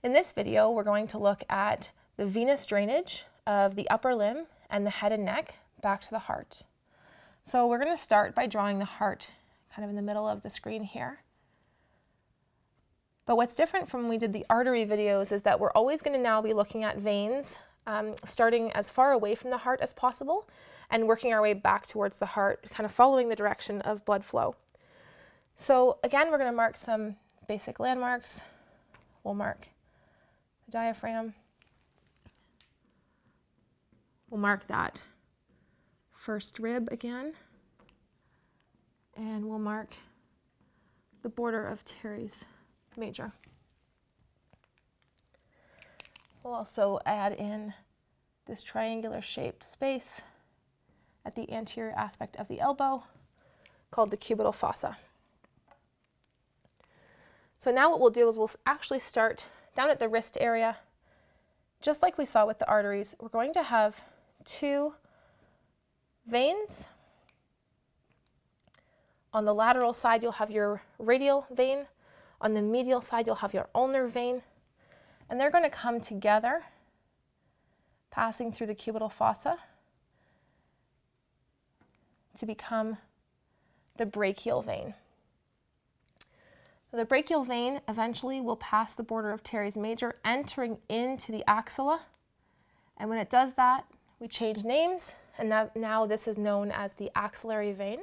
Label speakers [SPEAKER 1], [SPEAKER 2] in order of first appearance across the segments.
[SPEAKER 1] In this video, we're going to look at the venous drainage of the upper limb and the head and neck back to the heart. So we're going to start by drawing the heart kind of in the middle of the screen here. But what's different from when we did the artery videos is that we're always going to now be looking at veins starting as far away from the heart as possible and working our way back towards the heart, kind of following the direction of blood flow. So again, we're going to mark some basic landmarks. We'll mark the diaphragm. We'll mark that first rib again. And we'll mark the border of Teres major. We'll also add in this triangular shaped space at the anterior aspect of the elbow called the cubital fossa. So now what we'll do is we'll actually start down at the wrist area. Just like we saw with the arteries, we're going to have two veins. On the lateral side, you'll have your radial vein. On the medial side, you'll have your ulnar vein. And they're going to come together, passing through the cubital fossa to become the brachial vein. The brachial vein eventually will pass the border of Teres major, entering into the axilla. And when it does that, we change names, and now this is known as the axillary vein.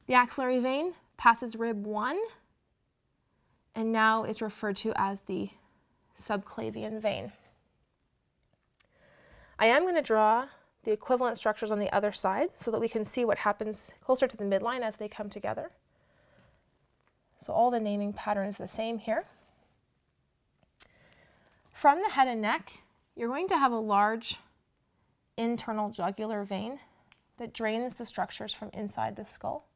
[SPEAKER 1] The axillary vein passes rib 1, and now is referred to as the subclavian vein. I am going to draw the equivalent structures on the other side so that we can see what happens closer to the midline as they come together. So all the naming pattern is the same here. From the head and neck, you're going to have a large internal jugular vein that drains the structures from inside the skull.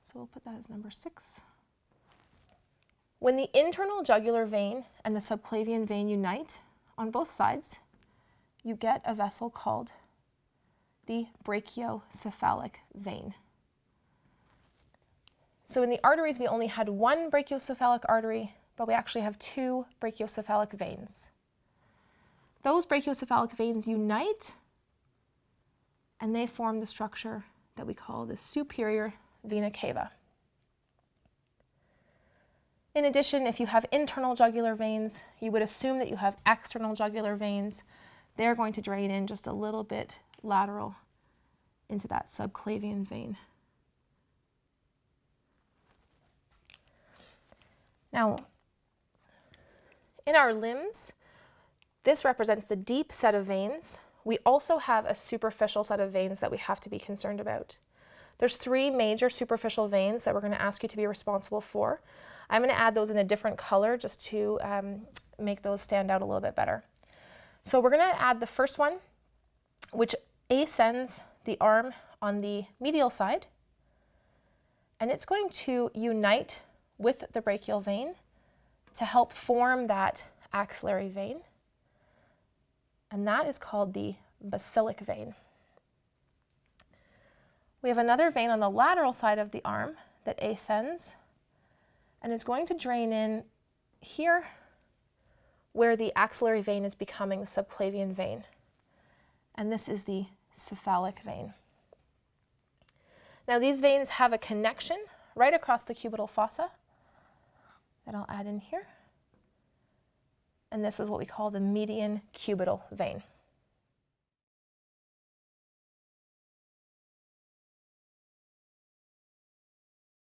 [SPEAKER 1] So we'll put that as number 6. When the internal jugular vein and the subclavian vein unite on both sides, you get a vessel called the Brachiocephalic vein. So in the arteries, we only had one brachiocephalic artery, but we actually have two brachiocephalic veins. Those brachiocephalic veins unite, and they form the structure that we call the superior vena cava. In addition, if you have internal jugular veins, you would assume that you have external jugular veins. They're going to drain in just a little bit lateral into that subclavian vein. Now, in our limbs, this represents the deep set of veins. We also have a superficial set of veins that we have to be concerned about. There's 3 major superficial veins that we're going to ask you to be responsible for. I'm going to add those in a different color just to make those stand out a little bit better. So we're going to add the first one, which ascends the arm on the medial side, and it's going to unite with the brachial vein to help form that axillary vein, and that is called the Basilic vein. We have another vein on the lateral side of the arm that ascends and is going to drain in here where the axillary vein is becoming the subclavian vein, and this is the Cephalic vein. Now these veins have a connection right across the cubital fossa that I'll add in here. And this is what we call the median cubital vein.